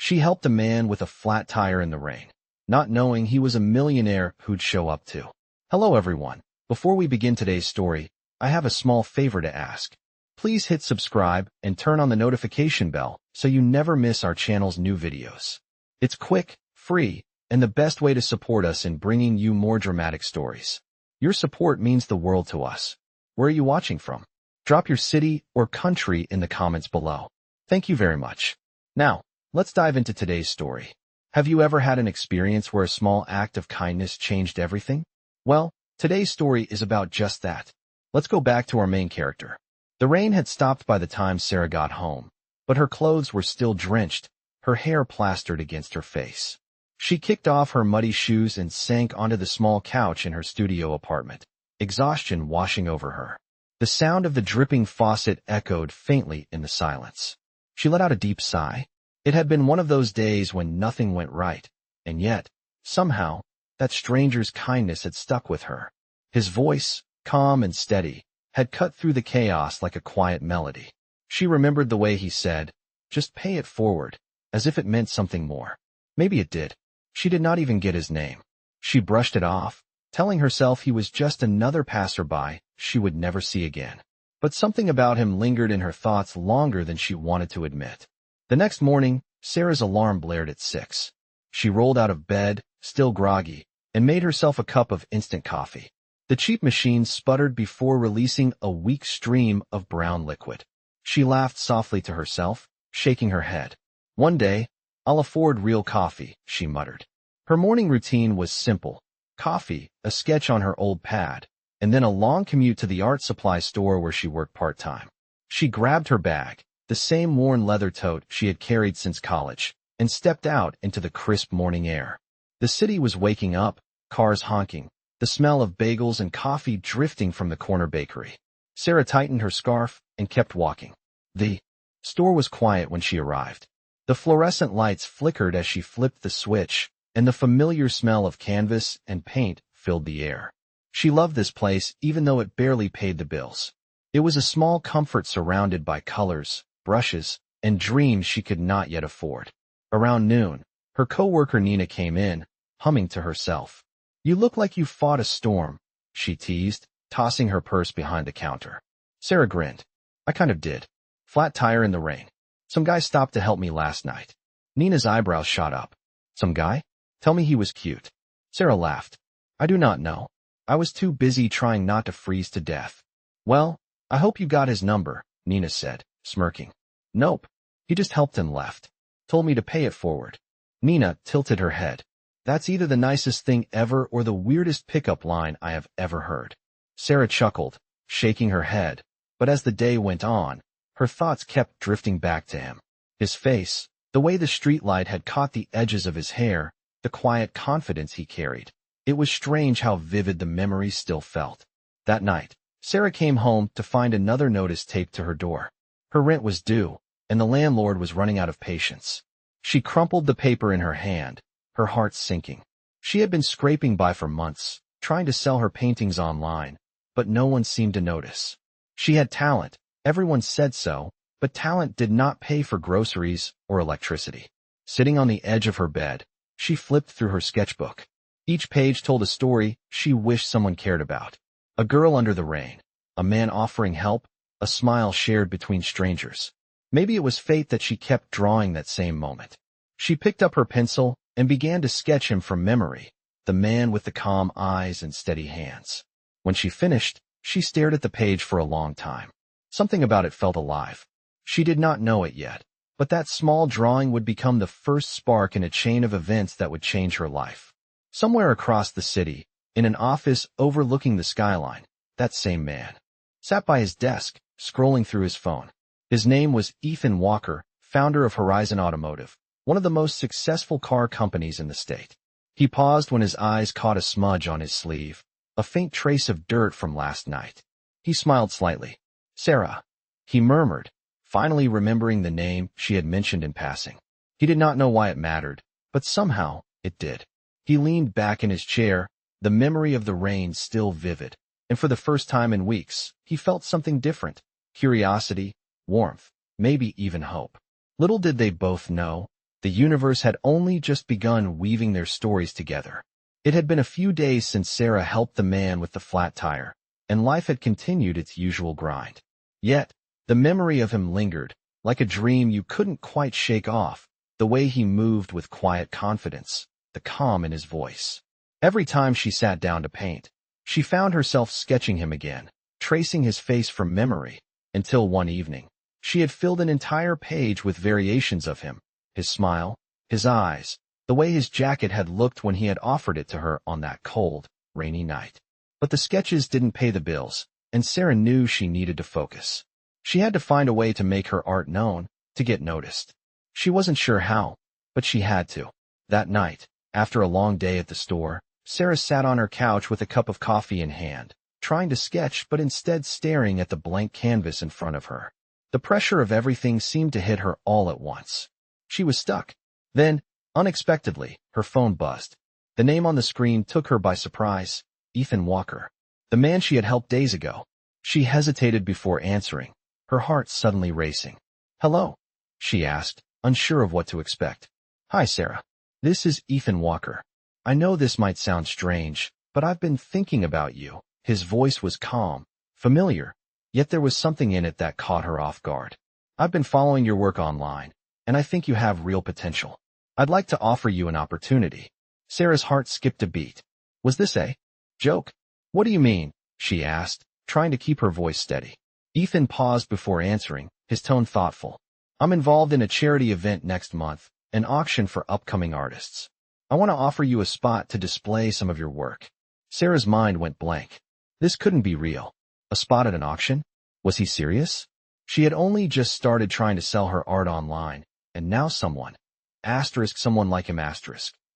She helped a man with a flat tire in the rain, not knowing he was a millionaire who'd show up too. Hello everyone. Before we begin today's story, I have a small favor to ask. Please hit subscribe and turn on the notification bell so you never miss our channel's new videos. It's quick, free, and the best way to support us in bringing you more dramatic stories. Your support means the world to us. Where are you watching from? Drop your city or country in the comments below. Thank you very much. Now, let's dive into today's story. Have you ever had an experience where a small act of kindness changed everything? Well, today's story is about just that. Let's go back to our main character. The rain had stopped by the time Sarah got home, but her clothes were still drenched, her hair plastered against her face. She kicked off her muddy shoes and sank onto the small couch in her studio apartment, exhaustion washing over her. The sound of the dripping faucet echoed faintly in the silence. She let out a deep sigh. It had been one of those days when nothing went right, and yet, somehow, that stranger's kindness had stuck with her. His voice, calm and steady, had cut through the chaos like a quiet melody. She remembered the way he said, "Just pay it forward," as if it meant something more. Maybe it did. She did not even get his name. She brushed it off, telling herself he was just another passerby she would never see again. But something about him lingered in her thoughts longer than she wanted to admit. The next morning, Sarah's alarm blared at 6. She rolled out of bed, still groggy, and made herself a cup of instant coffee. The cheap machine sputtered before releasing a weak stream of brown liquid. She laughed softly to herself, shaking her head. "One day, I'll afford real coffee," she muttered. Her morning routine was simple. Coffee, a sketch on her old pad, and then a long commute to the art supply store where she worked part-time. She grabbed her bag, the same worn leather tote she had carried since college, and stepped out into the crisp morning air. The city was waking up, cars honking, the smell of bagels and coffee drifting from the corner bakery. Sarah tightened her scarf and kept walking. The store was quiet when she arrived. The fluorescent lights flickered as she flipped the switch, and the familiar smell of canvas and paint filled the air. She loved this place even though it barely paid the bills. It was a small comfort surrounded by colors, brushes, and dreams she could not yet afford. Around noon, her coworker Nina came in, humming to herself. "You look like you fought a storm," she teased, tossing her purse behind the counter. Sarah grinned. "I kind of did. Flat tire in the rain. Some guy stopped to help me last night." Nina's eyebrows shot up. "Some guy? Tell me he was cute." Sarah laughed. "I do not know. I was too busy trying not to freeze to death." "Well, I hope you got his number," Nina said, smirking. "Nope. He just helped and left. Told me to pay it forward." Nina tilted her head. "That's either the nicest thing ever or the weirdest pickup line I have ever heard." Sarah chuckled, shaking her head, but as the day went on, her thoughts kept drifting back to him. His face, the way the streetlight had caught the edges of his hair, the quiet confidence he carried. It was strange how vivid the memories still felt. That night, Sarah came home to find another notice taped to her door. Her rent was due, and the landlord was running out of patience. She crumpled the paper in her hand, her heart sinking. She had been scraping by for months, trying to sell her paintings online, but no one seemed to notice. She had talent, everyone said so, but talent did not pay for groceries or electricity. Sitting on the edge of her bed, she flipped through her sketchbook. Each page told a story she wished someone cared about. A girl under the rain, a man offering help, a smile shared between strangers. Maybe it was fate that she kept drawing that same moment. She picked up her pencil and began to sketch him from memory, the man with the calm eyes and steady hands. When she finished, she stared at the page for a long time. Something about it felt alive. She did not know it yet, but that small drawing would become the first spark in a chain of events that would change her life. Somewhere across the city, in an office overlooking the skyline, that same man sat by his desk, scrolling through his phone. His name was Ethan Walker, founder of Horizon Automotive, one of the most successful car companies in the state. He paused when his eyes caught a smudge on his sleeve, a faint trace of dirt from last night. He smiled slightly. "Sarah," he murmured, finally remembering the name she had mentioned in passing. He did not know why it mattered, but somehow it did. He leaned back in his chair, the memory of the rain still vivid, and for the first time in weeks, he felt something different. Curiosity, warmth, maybe even hope. Little did they both know, The universe had only just begun weaving their stories together. It had been a few days since Sarah helped the man with the flat tire, and life had continued its usual grind. Yet, the memory of him lingered, like a dream you couldn't quite shake off, the way he moved with quiet confidence, the calm in his voice. Every time she sat down to paint, she found herself sketching him again, tracing his face from memory, until one evening, she had filled an entire page with variations of him, his smile, his eyes, the way his jacket had looked when he had offered it to her on that cold, rainy night. But the sketches didn't pay the bills, and Sarah knew she needed to focus. She had to find a way to make her art known, to get noticed. She wasn't sure how, but she had to. That night, after a long day at the store, Sarah sat on her couch with a cup of coffee in hand, trying to sketch but instead staring at the blank canvas in front of her. The pressure of everything seemed to hit her all at once. She was stuck. Then, unexpectedly, her phone buzzed. The name on the screen took her by surprise, Ethan Walker, the man she had helped days ago. She hesitated before answering, her heart suddenly racing. "Hello?" she asked, unsure of what to expect. "Hi, Sarah. This is Ethan Walker. I know this might sound strange, but I've been thinking about you." His voice was calm, familiar, yet there was something in it that caught her off guard. "I've been following your work online, and I think you have real potential. I'd like to offer you an opportunity." Sarah's heart skipped a beat. Was this a joke? "What do you mean?" she asked, trying to keep her voice steady. Ethan paused before answering, his tone thoughtful. "I'm involved in a charity event next month, an auction for upcoming artists. I want to offer you a spot to display some of your work." Sarah's mind went blank. This couldn't be real. A spot at an auction? Was he serious? She had only just started trying to sell her art online, and now someone like him,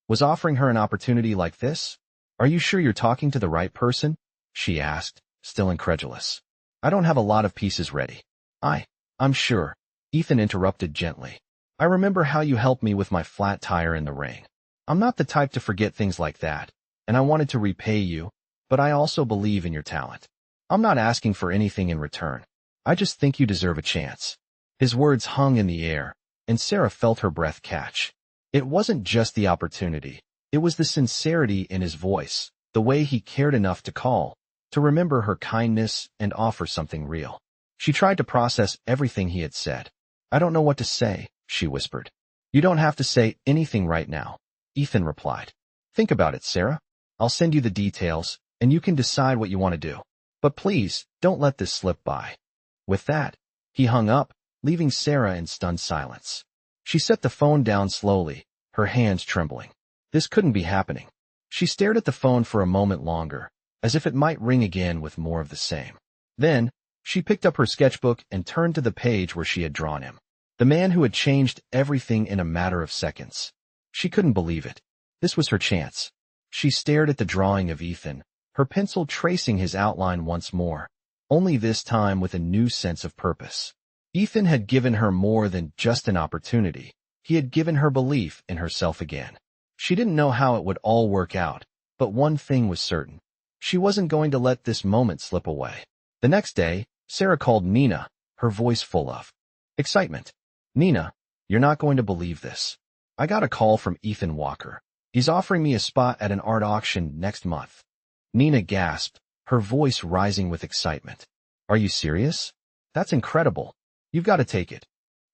was offering her an opportunity like this? "Are you sure you're talking to the right person?" she asked, still incredulous. "I don't have a lot of pieces ready." I'm sure," Ethan interrupted gently. "I remember how you helped me with my flat tire in the rain. I'm not the type to forget things like that, and I wanted to repay you, but I also believe in your talent. I'm not asking for anything in return. I just think you deserve a chance." His words hung in the air, and Sarah felt her breath catch. It wasn't just the opportunity. It was the sincerity in his voice, the way he cared enough to remember her kindness and offer something real. She tried to process everything he had said. "I don't know what to say," she whispered. "You don't have to say anything right now," Ethan replied. "Think about it, Sarah. I'll send you the details, and you can decide what you want to do. But please, don't let this slip by." With that, he hung up, leaving Sarah in stunned silence. She set the phone down slowly, her hands trembling. This couldn't be happening. She stared at the phone for a moment longer, as if it might ring again with more of the same. Then, she picked up her sketchbook and turned to the page where she had drawn him. The man who had changed everything in a matter of seconds. She couldn't believe it. This was her chance. She stared at the drawing of Ethan, her pencil tracing his outline once more, only this time with a new sense of purpose. Ethan had given her more than just an opportunity. He had given her belief in herself again. She didn't know how it would all work out, but one thing was certain. She wasn't going to let this moment slip away. The next day, Sarah called Nina, her voice full of excitement. "Nina, you're not going to believe this. I got a call from Ethan Walker. He's offering me a spot at an art auction next month." Nina gasped, her voice rising with excitement. "Are you serious? That's incredible. You've got to take it."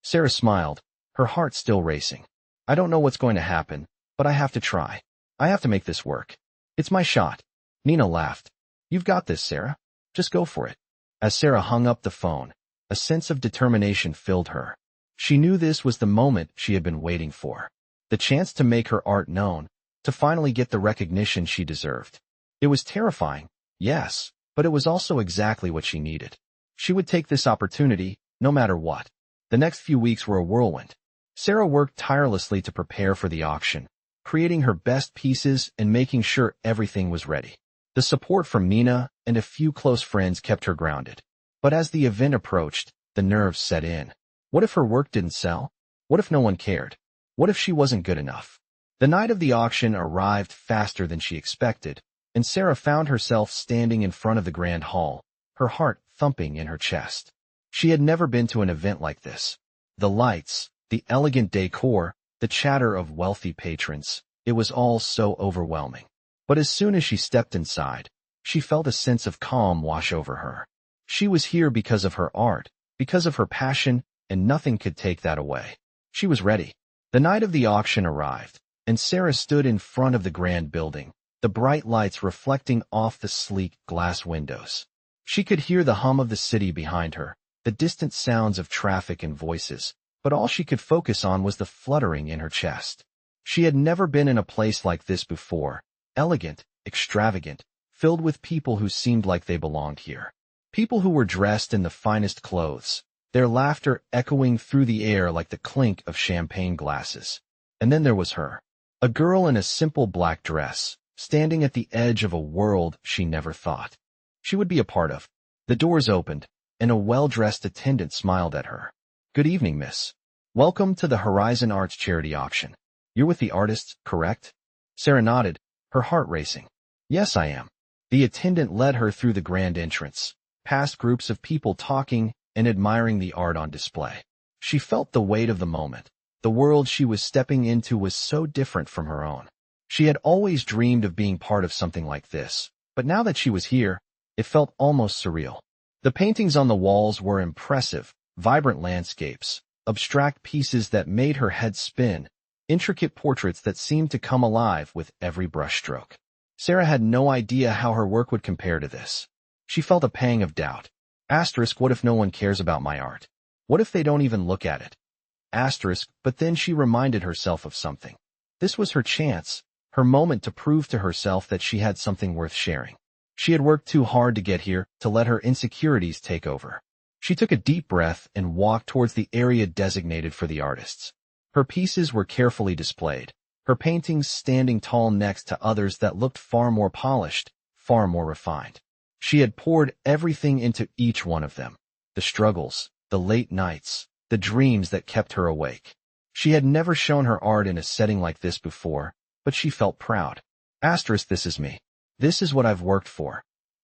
Sarah smiled, her heart still racing. "I don't know what's going to happen, but I have to try. I have to make this work. It's my shot." Nina laughed. "You've got this, Sarah. Just go for it." As Sarah hung up the phone, a sense of determination filled her. She knew this was the moment she had been waiting for. The chance to make her art known, to finally get the recognition she deserved. It was terrifying, yes, but it was also exactly what she needed. She would take this opportunity, no matter what. The next few weeks were a whirlwind. Sarah worked tirelessly to prepare for the auction, creating her best pieces and making sure everything was ready. The support from Nina and a few close friends kept her grounded. But as the event approached, the nerves set in. What if her work didn't sell? What if no one cared? What if she wasn't good enough? The night of the auction arrived faster than she expected, and Sarah found herself standing in front of the grand hall, her heart thumping in her chest. She had never been to an event like this. The lights, the elegant decor, the the chatter of wealthy patrons. It was all so overwhelming. But as soon as she stepped inside, she felt a sense of calm wash over her. She was here because of her art, because of her passion, and nothing could take that away. She was ready. The night of the auction arrived, and Sarah stood in front of the grand building, the bright lights reflecting off the sleek glass windows. She could hear the hum of the city behind her, the distant sounds of traffic and voices, but all she could focus on was the fluttering in her chest. She had never been in a place like this before, elegant, extravagant, filled with people who seemed like they belonged here. People who were dressed in the finest clothes, their laughter echoing through the air like the clink of champagne glasses. And then there was her, a girl in a simple black dress, standing at the edge of a world she never thought she would be a part of. The doors opened, and a well-dressed attendant smiled at her. "Good evening, miss. Welcome to the Horizon Arts Charity Auction. You're with the artists, correct?" Sarah nodded, her heart racing. "Yes, I am." The attendant led her through the grand entrance, past groups of people talking and admiring the art on display. She felt the weight of the moment. The world she was stepping into was so different from her own. She had always dreamed of being part of something like this, but now that she was here, it felt almost surreal. The paintings on the walls were impressive, vibrant landscapes, abstract pieces that made her head spin, intricate portraits that seemed to come alive with every brushstroke. Sarah had no idea how her work would compare to this. She felt a pang of doubt. What if no one cares about my art? What if they don't even look at it? But then she reminded herself of something. This was her chance, her moment to prove to herself that she had something worth sharing. She had worked too hard to get here, to let her insecurities take over. She took a deep breath and walked towards the area designated for the artists. Her pieces were carefully displayed, her paintings standing tall next to others that looked far more polished, far more refined. She had poured everything into each one of them. The struggles, the late nights, the dreams that kept her awake. She had never shown her art in a setting like this before, but she felt proud. This is me. This is what I've worked for.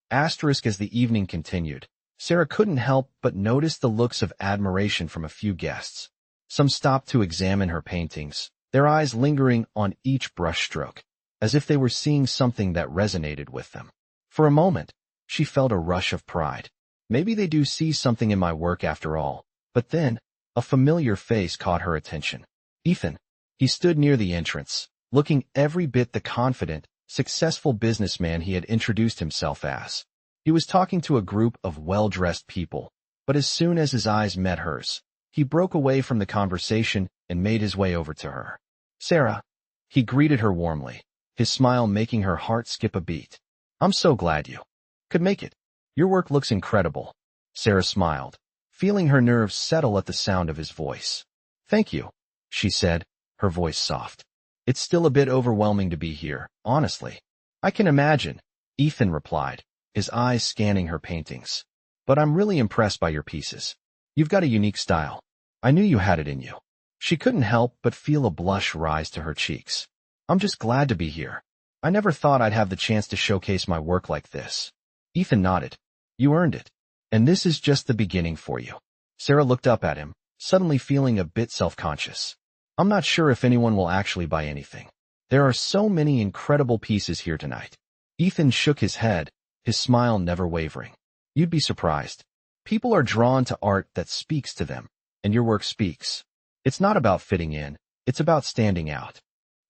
As the evening continued, Sarah couldn't help but notice the looks of admiration from a few guests. Some stopped to examine her paintings, their eyes lingering on each brushstroke, as if they were seeing something that resonated with them. For a moment, she felt a rush of pride. Maybe they do see something in my work after all. But then, a familiar face caught her attention. Ethan. He stood near the entrance, looking every bit the confident, successful businessman he had introduced himself as. He was talking to a group of well-dressed people, but as soon as his eyes met hers, he broke away from the conversation and made his way over to her. "Sarah." He greeted her warmly, his smile making her heart skip a beat. "I'm so glad you could make it. Your work looks incredible." Sarah smiled, feeling her nerves settle at the sound of his voice. "Thank you," she said, her voice soft. "It's still a bit overwhelming to be here, honestly." "I can imagine," Ethan replied, his eyes scanning her paintings. "But I'm really impressed by your pieces. You've got a unique style. I knew you had it in you." She couldn't help but feel a blush rise to her cheeks. "I'm just glad to be here. I never thought I'd have the chance to showcase my work like this." Ethan nodded. "You earned it. And this is just the beginning for you." Sarah looked up at him, suddenly feeling a bit self-conscious. "I'm not sure if anyone will actually buy anything. There are so many incredible pieces here tonight." Ethan shook his head, his smile never wavering. "You'd be surprised. People are drawn to art that speaks to them, and your work speaks. It's not about fitting in, it's about standing out."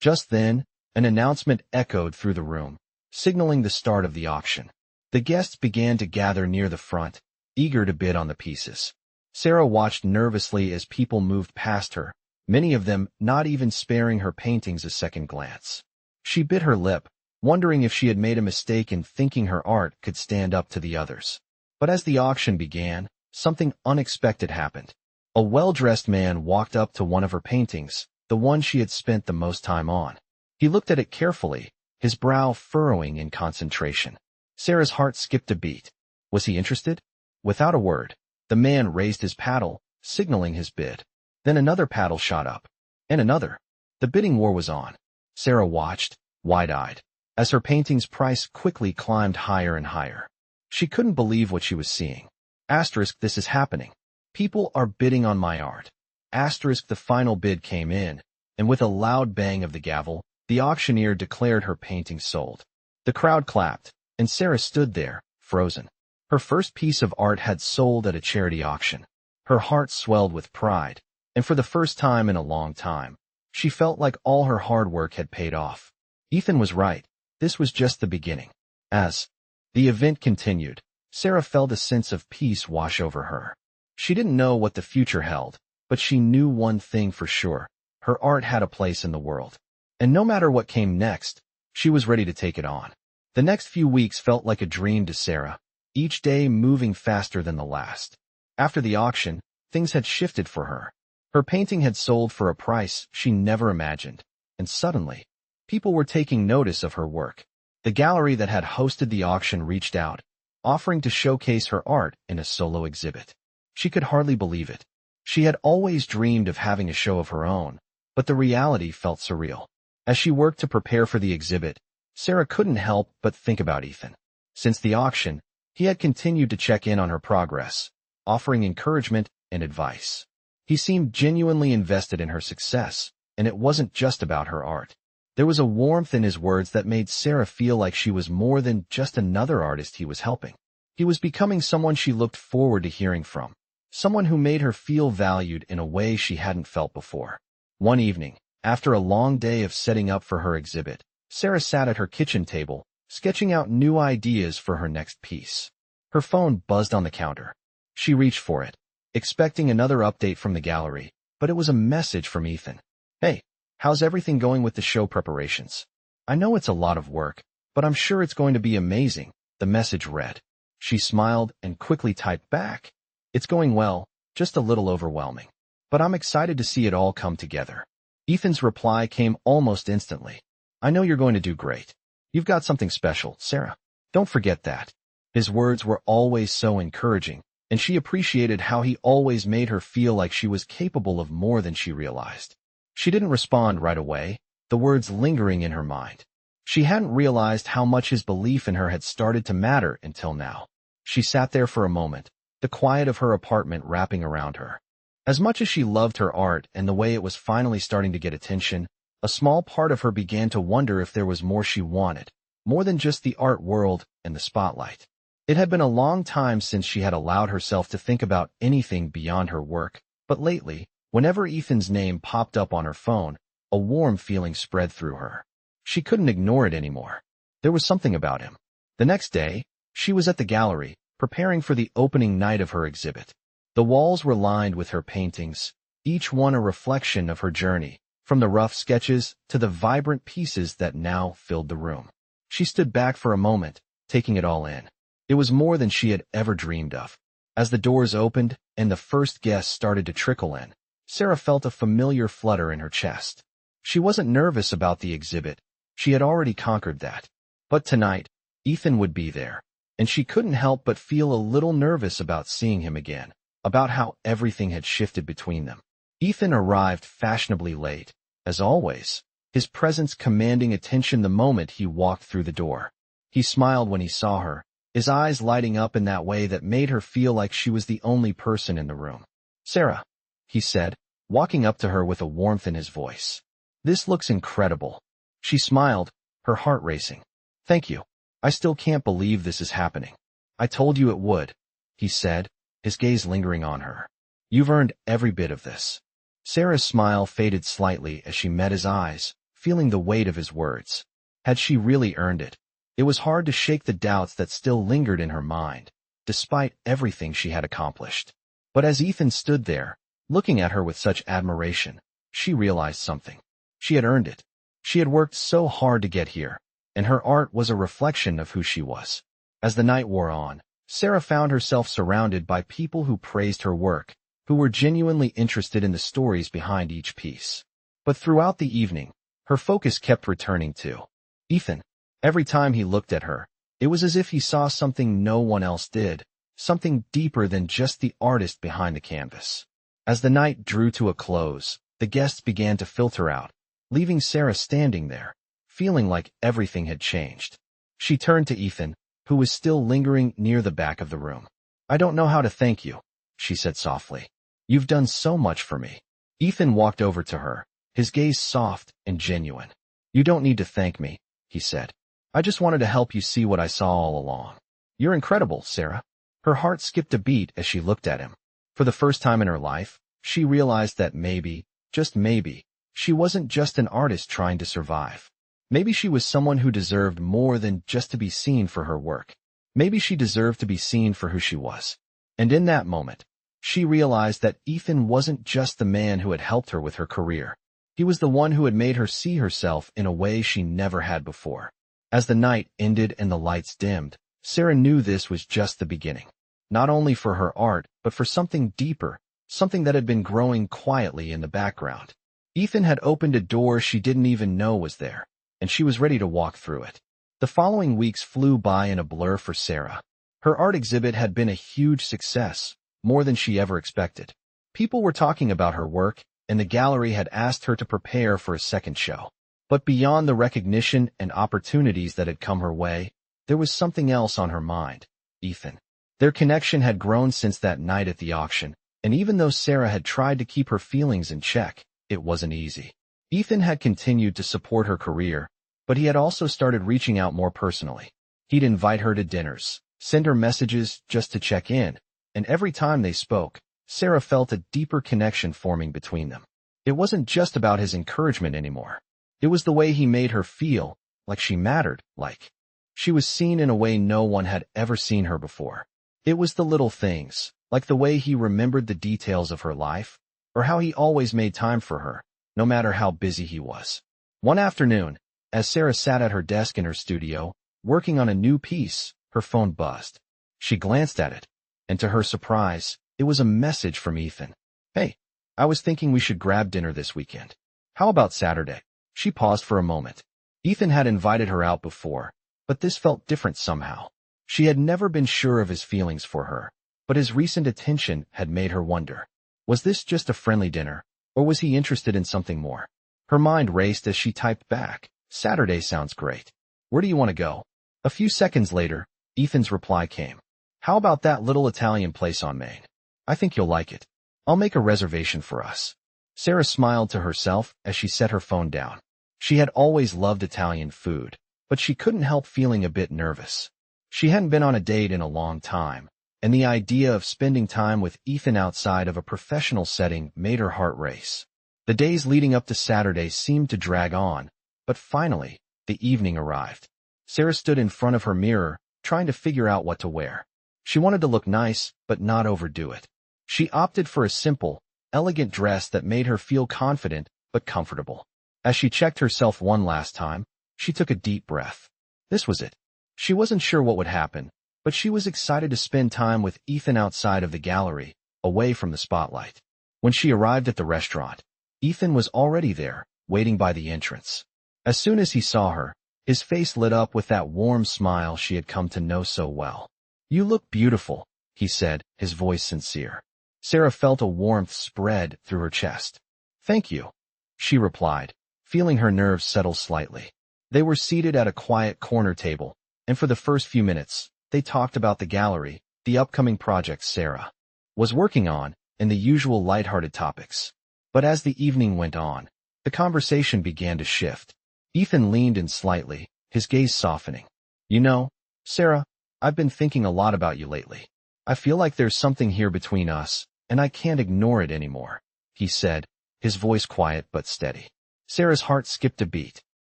Just then, an announcement echoed through the room, signaling the start of the auction. The guests began to gather near the front, eager to bid on the pieces. Sarah watched nervously as people moved past her, many of them not even sparing her paintings a second glance. She bit her lip, wondering if she had made a mistake in thinking her art could stand up to the others. But as the auction began, something unexpected happened. A well-dressed man walked up to one of her paintings, the one she had spent the most time on. He looked at it carefully, his brow furrowing in concentration. Sarah's heart skipped a beat. Was he interested? Without a word, the man raised his paddle, signaling his bid. Then another paddle shot up. And another. The bidding war was on. Sarah watched, wide-eyed, as her painting's price quickly climbed higher and higher. She couldn't believe what she was seeing. This is happening. People are bidding on my art. The final bid came in, and with a loud bang of the gavel, the auctioneer declared her painting sold. The crowd clapped, and Sarah stood there, frozen. Her first piece of art had sold at a charity auction. Her heart swelled with pride, and for the first time in a long time, she felt like all her hard work had paid off. Ethan was right. This was just the beginning. As the event continued, Sarah felt a sense of peace wash over her. She didn't know what the future held, but she knew one thing for sure. Her art had a place in the world. And no matter what came next, she was ready to take it on. The next few weeks felt like a dream to Sarah, each day moving faster than the last. After the auction, things had shifted for her. Her painting had sold for a price she never imagined, and suddenly, people were taking notice of her work. The gallery that had hosted the auction reached out, offering to showcase her art in a solo exhibit. She could hardly believe it. She had always dreamed of having a show of her own, but the reality felt surreal. As she worked to prepare for the exhibit, Sarah couldn't help but think about Ethan. Since the auction, he had continued to check in on her progress, offering encouragement and advice. He seemed genuinely invested in her success, and it wasn't just about her art. There was a warmth in his words that made Sarah feel like she was more than just another artist he was helping. He was becoming someone she looked forward to hearing from, someone who made her feel valued in a way she hadn't felt before. One evening, after a long day of setting up for her exhibit, Sarah sat at her kitchen table, sketching out new ideas for her next piece. Her phone buzzed on the counter. She reached for it, expecting another update from the gallery, but it was a message from Ethan. "Hey, how's everything going with the show preparations? I know it's a lot of work, but I'm sure it's going to be amazing," the message read. She smiled and quickly typed back, "It's going well, just a little overwhelming. But I'm excited to see it all come together." Ethan's reply came almost instantly. "I know you're going to do great. You've got something special, Sarah. Don't forget that." His words were always so encouraging, and she appreciated how he always made her feel like she was capable of more than she realized. She didn't respond right away, the words lingering in her mind. She hadn't realized how much his belief in her had started to matter until now. She sat there for a moment, the quiet of her apartment wrapping around her. As much as she loved her art and the way it was finally starting to get attention, a small part of her began to wonder if there was more she wanted, more than just the art world and the spotlight. It had been a long time since she had allowed herself to think about anything beyond her work, but lately, whenever Ethan's name popped up on her phone, a warm feeling spread through her. She couldn't ignore it anymore. There was something about him. The next day, she was at the gallery, preparing for the opening night of her exhibit. The walls were lined with her paintings, each one a reflection of her journey, from the rough sketches to the vibrant pieces that now filled the room. She stood back for a moment, taking it all in. It was more than she had ever dreamed of. As the doors opened and the first guests started to trickle in, Sarah felt a familiar flutter in her chest. She wasn't nervous about the exhibit. She had already conquered that. But tonight, Ethan would be there, and she couldn't help but feel a little nervous about seeing him again, about how everything had shifted between them. Ethan arrived fashionably late, as always, his presence commanding attention the moment he walked through the door. He smiled when he saw her, his eyes lighting up in that way that made her feel like she was the only person in the room. "Sarah," he said, walking up to her with a warmth in his voice. "This looks incredible." She smiled, her heart racing. "Thank you. I still can't believe this is happening." "I told you it would," he said, his gaze lingering on her. "You've earned every bit of this." Sarah's smile faded slightly as she met his eyes, feeling the weight of his words. Had she really earned it? It was hard to shake the doubts that still lingered in her mind, despite everything she had accomplished. But as Ethan stood there, looking at her with such admiration, she realized something. She had earned it. She had worked so hard to get here, and her art was a reflection of who she was. As the night wore on, Sarah found herself surrounded by people who praised her work, who were genuinely interested in the stories behind each piece. But throughout the evening, her focus kept returning to Ethan. Every time he looked at her, it was as if he saw something no one else did, something deeper than just the artist behind the canvas. As the night drew to a close, the guests began to filter out, leaving Sarah standing there, feeling like everything had changed. She turned to Ethan, who was still lingering near the back of the room. "I don't know how to thank you," she said softly. "You've done so much for me." Ethan walked over to her, his gaze soft and genuine. "You don't need to thank me," he said. "I just wanted to help you see what I saw all along." "You're incredible, Sarah." Her heart skipped a beat as she looked at him. For the first time in her life, she realized that maybe, just maybe, she wasn't just an artist trying to survive. Maybe she was someone who deserved more than just to be seen for her work. Maybe she deserved to be seen for who she was. And in that moment, she realized that Ethan wasn't just the man who had helped her with her career. He was the one who had made her see herself in a way she never had before. As the night ended and the lights dimmed, Sarah knew this was just the beginning. Not only for her art, but for something deeper, something that had been growing quietly in the background. Ethan had opened a door she didn't even know was there, and she was ready to walk through it. The following weeks flew by in a blur for Sarah. Her art exhibit had been a huge success, more than she ever expected. People were talking about her work, and the gallery had asked her to prepare for a second show. But beyond the recognition and opportunities that had come her way, there was something else on her mind: Ethan. Their connection had grown since that night at the auction, and even though Sarah had tried to keep her feelings in check, it wasn't easy. Ethan had continued to support her career, but he had also started reaching out more personally. He'd invite her to dinners, send her messages just to check in, and every time they spoke, Sarah felt a deeper connection forming between them. It wasn't just about his encouragement anymore. It was the way he made her feel, like she mattered, like she was seen in a way no one had ever seen her before. It was the little things, like the way he remembered the details of her life, or how he always made time for her, no matter how busy he was. One afternoon, as Sarah sat at her desk in her studio, working on a new piece, her phone buzzed. She glanced at it, and to her surprise, it was a message from Ethan. "Hey, I was thinking we should grab dinner this weekend. How about Saturday?" She paused for a moment. Ethan had invited her out before, but this felt different somehow. She had never been sure of his feelings for her, but his recent attention had made her wonder. Was this just a friendly dinner, or was he interested in something more? Her mind raced as she typed back, "Saturday sounds great. Where do you want to go?" A few seconds later, Ethan's reply came. "How about that little Italian place on Main? I think you'll like it. I'll make a reservation for us." Sarah smiled to herself as she set her phone down. She had always loved Italian food, but she couldn't help feeling a bit nervous. She hadn't been on a date in a long time, and the idea of spending time with Ethan outside of a professional setting made her heart race. The days leading up to Saturday seemed to drag on, but finally, the evening arrived. Sarah stood in front of her mirror, trying to figure out what to wear. She wanted to look nice, but not overdo it. She opted for a simple, elegant dress that made her feel confident but comfortable. As she checked herself one last time, she took a deep breath. This was it. She wasn't sure what would happen, but she was excited to spend time with Ethan outside of the gallery, away from the spotlight. When she arrived at the restaurant, Ethan was already there, waiting by the entrance. As soon as he saw her, his face lit up with that warm smile she had come to know so well. "You look beautiful," he said, his voice sincere. Sarah felt a warmth spread through her chest. "Thank you," she replied, feeling her nerves settle slightly. They were seated at a quiet corner table, and for the first few minutes, they talked about the gallery, the upcoming projects Sarah was working on, and the usual lighthearted topics. But as the evening went on, the conversation began to shift. Ethan leaned in slightly, his gaze softening. "You know, Sarah, I've been thinking a lot about you lately. I feel like there's something here between us, and I can't ignore it anymore," he said, his voice quiet but steady. Sarah's heart skipped a beat.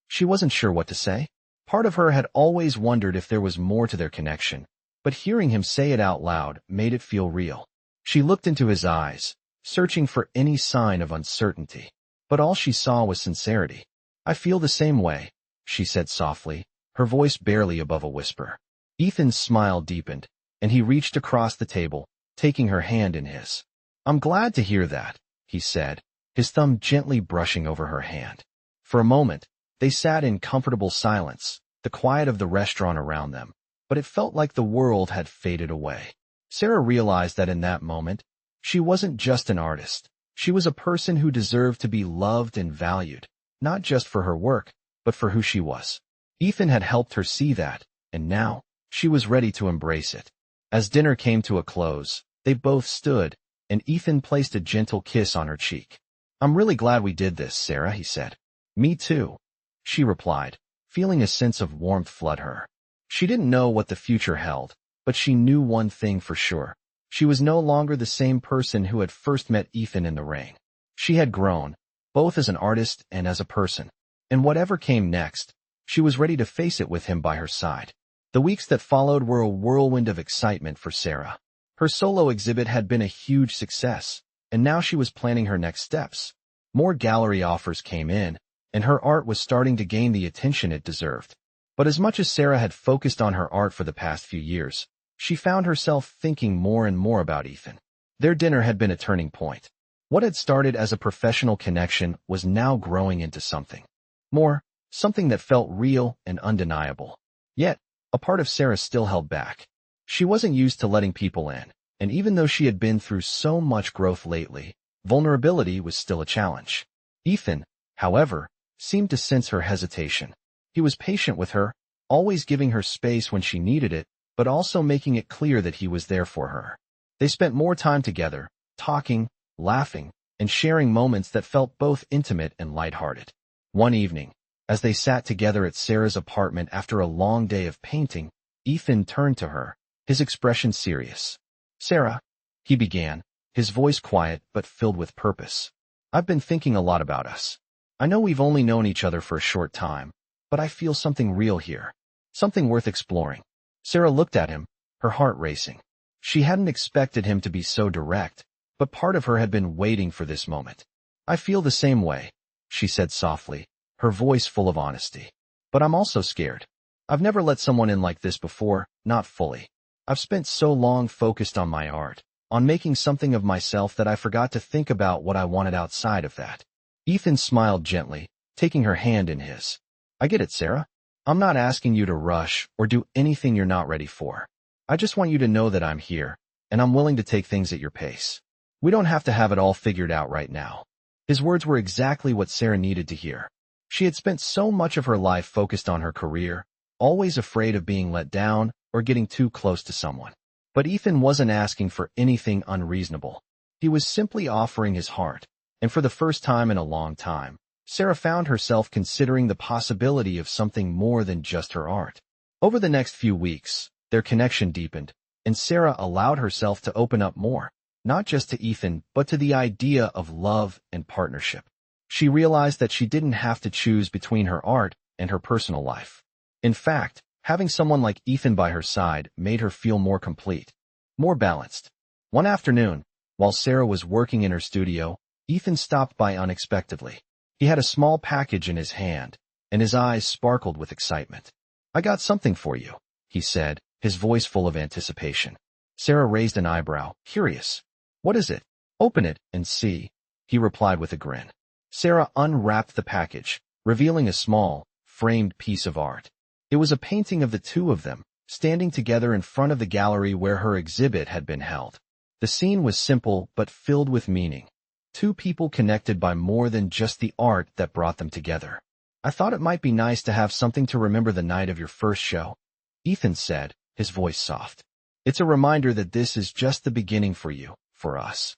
She wasn't sure what to say. Part of her had always wondered if there was more to their connection, but hearing him say it out loud made it feel real. She looked into his eyes, searching for any sign of uncertainty, but all she saw was sincerity. "I feel the same way," she said softly, her voice barely above a whisper. Ethan's smile deepened, and he reached across the table, taking her hand in his. "I'm glad to hear that," he said, his thumb gently brushing over her hand. For a moment, they sat in comfortable silence, the quiet of the restaurant around them, but it felt like the world had faded away. Sarah realized that in that moment, she wasn't just an artist. She was a person who deserved to be loved and valued, not just for her work, but for who she was. Ethan had helped her see that, and now, she was ready to embrace it. As dinner came to a close, they both stood, and Ethan placed a gentle kiss on her cheek. I'm really glad we did this, Sarah, he said. Me too, she replied, feeling a sense of warmth flood her. She didn't know what the future held, but she knew one thing for sure. She was no longer the same person who had first met Ethan in the ring. She had grown, both as an artist and as a person. And whatever came next, she was ready to face it with him by her side. The weeks that followed were a whirlwind of excitement for Sarah. Her solo exhibit had been a huge success, and now she was planning her next steps. More gallery offers came in, and her art was starting to gain the attention it deserved. But as much as Sarah had focused on her art for the past few years, she found herself thinking more and more about Ethan. Their dinner had been a turning point. What had started as a professional connection was now growing into something more, something that felt real and undeniable. Yet, a part of Sarah still held back. She wasn't used to letting people in, and even though she had been through so much growth lately, vulnerability was still a challenge. Ethan, however, seemed to sense her hesitation. He was patient with her, always giving her space when she needed it, but also making it clear that he was there for her. They spent more time together, talking, laughing, and sharing moments that felt both intimate and lighthearted. One evening, as they sat together at Sarah's apartment after a long day of painting, Ethan turned to her, his expression serious. "Sarah," he began, his voice quiet but filled with purpose. "I've been thinking a lot about us. I know we've only known each other for a short time, but I feel something real here, something worth exploring." Sarah looked at him, her heart racing. She hadn't expected him to be so direct, but part of her had been waiting for this moment. "I feel the same way," she said softly, her voice full of honesty. "But I'm also scared. I've never let someone in like this before, not fully. I've spent so long focused on my art, on making something of myself that I forgot to think about what I wanted outside of that." Ethan smiled gently, taking her hand in his. "I get it, Sarah. I'm not asking you to rush or do anything you're not ready for. I just want you to know that I'm here, and I'm willing to take things at your pace. We don't have to have it all figured out right now." His words were exactly what Sarah needed to hear. She had spent so much of her life focused on her career, always afraid of being let down or getting too close to someone. But Ethan wasn't asking for anything unreasonable. He was simply offering his heart, and for the first time in a long time, Sarah found herself considering the possibility of something more than just her art. Over the next few weeks, their connection deepened, and Sarah allowed herself to open up more, not just to Ethan, but to the idea of love and partnership. She realized that she didn't have to choose between her art and her personal life. In fact, having someone like Ethan by her side made her feel more complete, more balanced. One afternoon, while Sarah was working in her studio, Ethan stopped by unexpectedly. He had a small package in his hand, and his eyes sparkled with excitement. "I got something for you," he said, his voice full of anticipation. Sarah raised an eyebrow, curious. "What is it?" "Open it and see," he replied with a grin. Sarah unwrapped the package, revealing a small, framed piece of art. It was a painting of the two of them, standing together in front of the gallery where her exhibit had been held. The scene was simple but filled with meaning. Two people connected by more than just the art that brought them together. "I thought it might be nice to have something to remember the night of your first show," Ethan said, his voice soft. "It's a reminder that this is just the beginning for you, for us."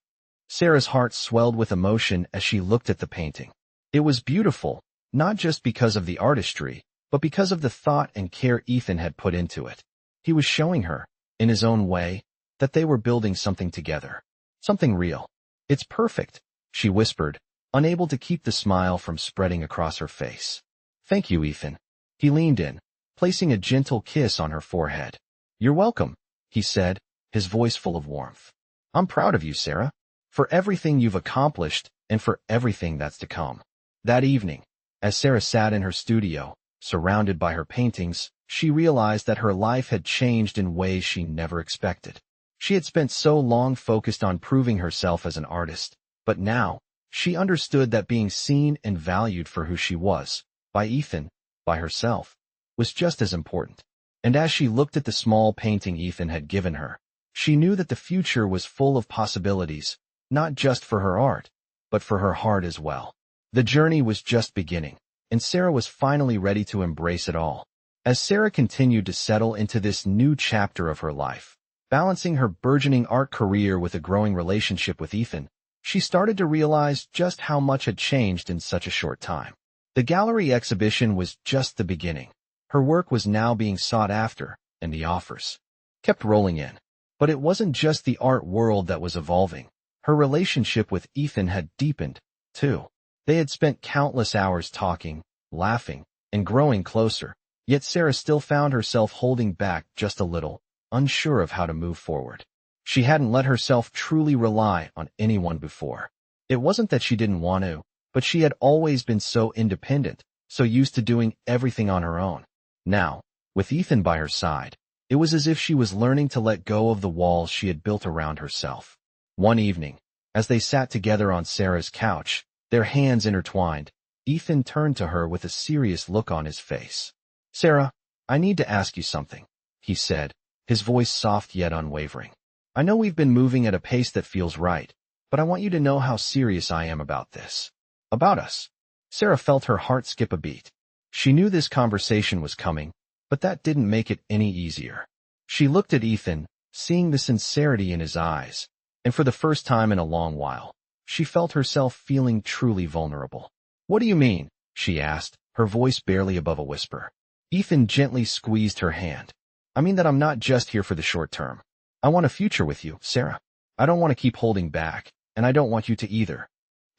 Sarah's heart swelled with emotion as she looked at the painting. It was beautiful, not just because of the artistry, but because of the thought and care Ethan had put into it. He was showing her, in his own way, that they were building something together. Something real. "It's perfect," she whispered, unable to keep the smile from spreading across her face. "Thank you, Ethan." He leaned in, placing a gentle kiss on her forehead. "You're welcome," he said, his voice full of warmth. "I'm proud of you, Sarah, for everything you've accomplished and for everything that's to come." That evening, as Sarah sat in her studio, surrounded by her paintings, she realized that her life had changed in ways she never expected. She had spent so long focused on proving herself as an artist, but now, she understood that being seen and valued for who she was, by Ethan, by herself, was just as important. And as she looked at the small painting Ethan had given her, she knew that the future was full of possibilities, not just for her art, but for her heart as well. The journey was just beginning, and Sarah was finally ready to embrace it all. As Sarah continued to settle into this new chapter of her life, balancing her burgeoning art career with a growing relationship with Ethan, She started to realize just how much had changed in such a short time. The gallery exhibition was just the beginning. Her work was now being sought after, and the offers kept rolling in. But it wasn't just the art world that was evolving. Her relationship with Ethan had deepened, too. They had spent countless hours talking, laughing, and growing closer, yet Sarah still found herself holding back just a little, unsure of how to move forward. She hadn't let herself truly rely on anyone before. It wasn't that she didn't want to, but she had always been so independent, so used to doing everything on her own. Now, with Ethan by her side, it was as if she was learning to let go of the walls she had built around herself. One evening, as they sat together on Sarah's couch, their hands intertwined, Ethan turned to her with a serious look on his face. "Sarah, I need to ask you something," he said, his voice soft yet unwavering. "I know we've been moving at a pace that feels right, but I want you to know how serious I am about this. About us." Sarah felt her heart skip a beat. She knew this conversation was coming, but that didn't make it any easier. She looked at Ethan, seeing the sincerity in his eyes, and for the first time in a long while, she felt herself feeling truly vulnerable. "What do you mean?" she asked, her voice barely above a whisper. Ethan gently squeezed her hand. "I mean that I'm not just here for the short term. I want a future with you, Sarah. I don't want to keep holding back, and I don't want you to either."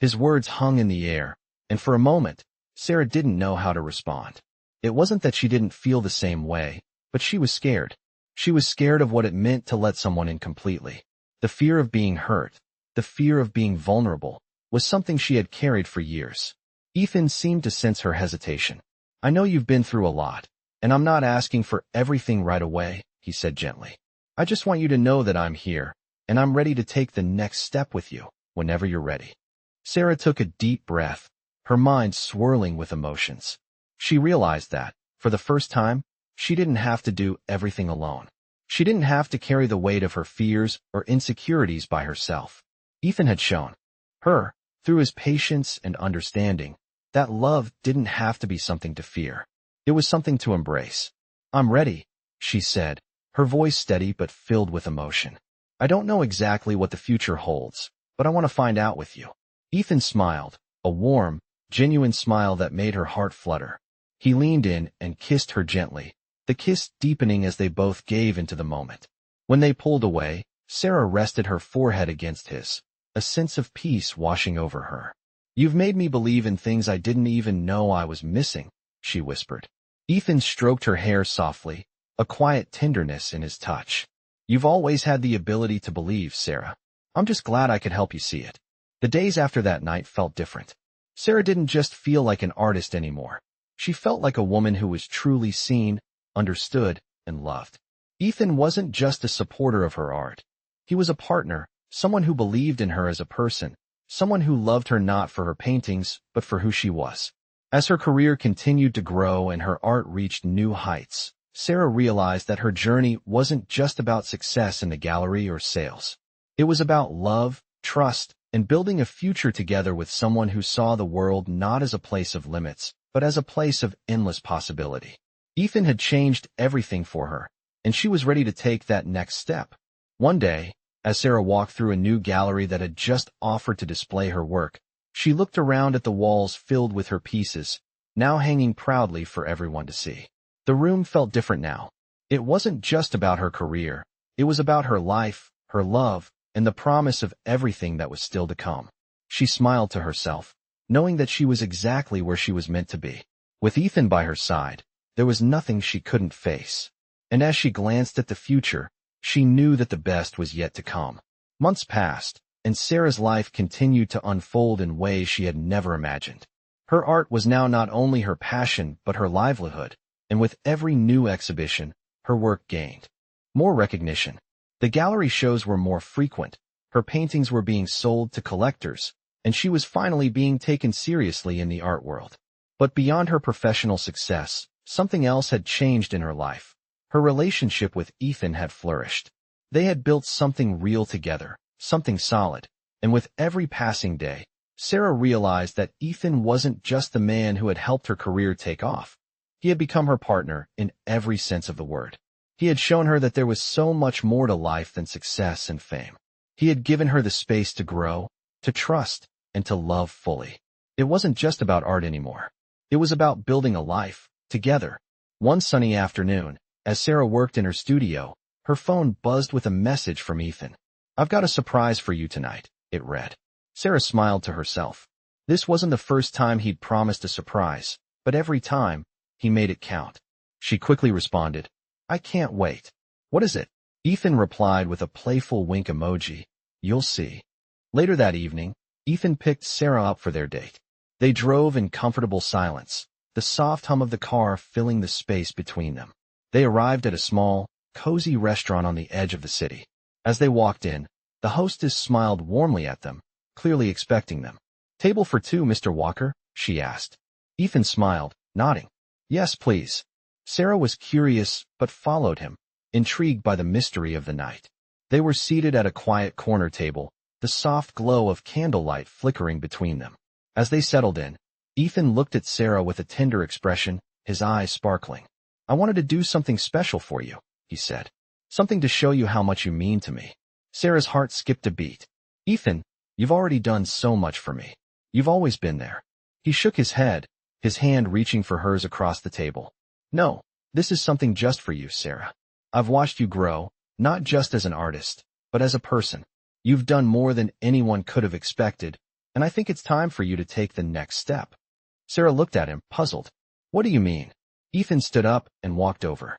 His words hung in the air, and for a moment, Sarah didn't know how to respond. It wasn't that she didn't feel the same way, but she was scared. She was scared of what it meant to let someone in completely. The fear of being hurt, the fear of being vulnerable, was something she had carried for years. Ethan seemed to sense her hesitation. "I know you've been through a lot, and I'm not asking for everything right away," he said gently. "I just want you to know that I'm here, and I'm ready to take the next step with you, whenever you're ready." Sarah took a deep breath, her mind swirling with emotions. She realized that, for the first time, she didn't have to do everything alone. She didn't have to carry the weight of her fears or insecurities by herself. Ethan had shown her, through his patience and understanding, that love didn't have to be something to fear. It was something to embrace. "I'm ready," she said, her voice steady but filled with emotion. "I don't know exactly what the future holds, but I want to find out with you." Ethan smiled, a warm, genuine smile that made her heart flutter. He leaned in and kissed her gently, the kiss deepening as they both gave into the moment. When they pulled away, Sarah rested her forehead against his, a sense of peace washing over her. "You've made me believe in things I didn't even know I was missing," she whispered. Ethan stroked her hair softly, a quiet tenderness in his touch. "You've always had the ability to believe, Sarah. I'm just glad I could help you see it." The days after that night felt different. Sarah didn't just feel like an artist anymore. She felt like a woman who was truly seen, understood, and loved. Ethan wasn't just a supporter of her art. He was a partner, someone who believed in her as a person, someone who loved her not for her paintings, but for who she was. As her career continued to grow and her art reached new heights, Sarah realized that her journey wasn't just about success in the gallery or sales. It was about love, trust, and building a future together with someone who saw the world not as a place of limits, but as a place of endless possibility. Ethan had changed everything for her, and she was ready to take that next step. One day, as Sarah walked through a new gallery that had just offered to display her work, she looked around at the walls filled with her pieces, now hanging proudly for everyone to see. The room felt different now. It wasn't just about her career. It was about her life, her love, and the promise of everything that was still to come. She smiled to herself, knowing that she was exactly where she was meant to be. With Ethan by her side, there was nothing she couldn't face. And as she glanced at the future, she knew that the best was yet to come. Months passed, and Sarah's life continued to unfold in ways she had never imagined. Her art was now not only her passion but her livelihood, and with every new exhibition, her work gained more recognition. The gallery shows were more frequent, her paintings were being sold to collectors, and she was finally being taken seriously in the art world. But beyond her professional success, something else had changed in her life. Her relationship with Ethan had flourished. They had built something real together, something solid, and with every passing day, Sarah realized that Ethan wasn't just the man who had helped her career take off. He had become her partner in every sense of the word. He had shown her that there was so much more to life than success and fame. He had given her the space to grow, to trust, and to love fully. It wasn't just about art anymore. It was about building a life, together. One sunny afternoon, as Sarah worked in her studio, her phone buzzed with a message from Ethan. "I've got a surprise for you tonight," it read. Sarah smiled to herself. This wasn't the first time he'd promised a surprise, but every time, he made it count. She quickly responded, "I can't wait." "What is it?" Ethan replied with a playful wink emoji. "You'll see." Later that evening, Ethan picked Sarah up for their date. They drove in comfortable silence, the soft hum of the car filling the space between them. They arrived at a small, cozy restaurant on the edge of the city. As they walked in, the hostess smiled warmly at them, clearly expecting them. "Table for two, Mr. Walker?" she asked. Ethan smiled, nodding. "Yes, please." Sarah was curious, but followed him, intrigued by the mystery of the night. They were seated at a quiet corner table, the soft glow of candlelight flickering between them. As they settled in, Ethan looked at Sarah with a tender expression, his eyes sparkling. "I wanted to do something special for you," he said. "Something to show you how much you mean to me." Sarah's heart skipped a beat. "Ethan, you've already done so much for me. You've always been there." He shook his head, his hand reaching for hers across the table. "No, this is something just for you, Sarah. I've watched you grow, not just as an artist, but as a person. You've done more than anyone could have expected, and I think it's time for you to take the next step." Sarah looked at him, puzzled. "What do you mean?" Ethan stood up and walked over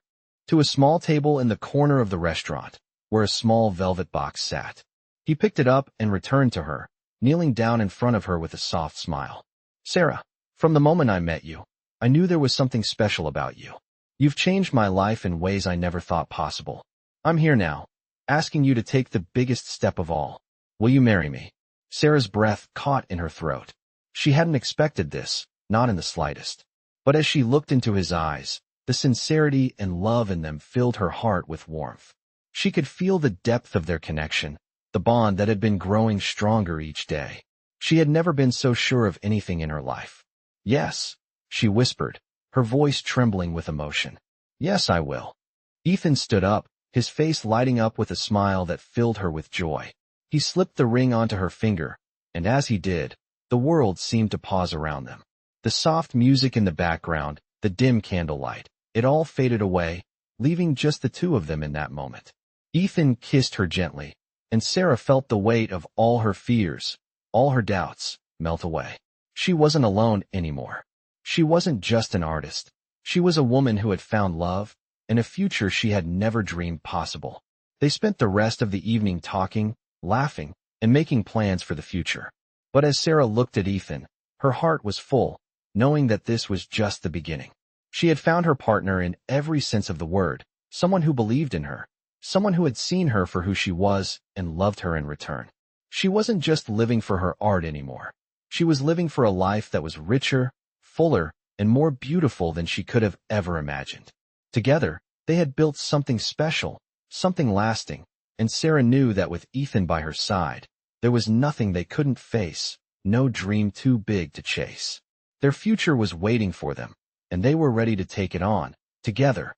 to a small table in the corner of the restaurant, where a small velvet box sat. He picked it up and returned to her, kneeling down in front of her with a soft smile. "Sarah, from the moment I met you, I knew there was something special about you. You've changed my life in ways I never thought possible. I'm here now, asking you to take the biggest step of all. Will you marry me?" Sarah's breath caught in her throat. She hadn't expected this, not in the slightest. But as she looked into his eyes, the sincerity and love in them filled her heart with warmth. She could feel the depth of their connection, the bond that had been growing stronger each day. She had never been so sure of anything in her life. "Yes," she whispered, her voice trembling with emotion. "Yes, I will." Ethan stood up, his face lighting up with a smile that filled her with joy. He slipped the ring onto her finger, and as he did, the world seemed to pause around them. The soft music in the background, the dim candlelight, it all faded away, leaving just the two of them in that moment. Ethan kissed her gently, and Sarah felt the weight of all her fears, all her doubts, melt away. She wasn't alone anymore. She wasn't just an artist. She was a woman who had found love, and a future she had never dreamed possible. They spent the rest of the evening talking, laughing, and making plans for the future. But as Sarah looked at Ethan, her heart was full, knowing that this was just the beginning. She had found her partner in every sense of the word, someone who believed in her, someone who had seen her for who she was and loved her in return. She wasn't just living for her art anymore. She was living for a life that was richer, fuller, and more beautiful than she could have ever imagined. Together, they had built something special, something lasting, and Sarah knew that with Ethan by her side, there was nothing they couldn't face, no dream too big to chase. Their future was waiting for them, and they were ready to take it on, together,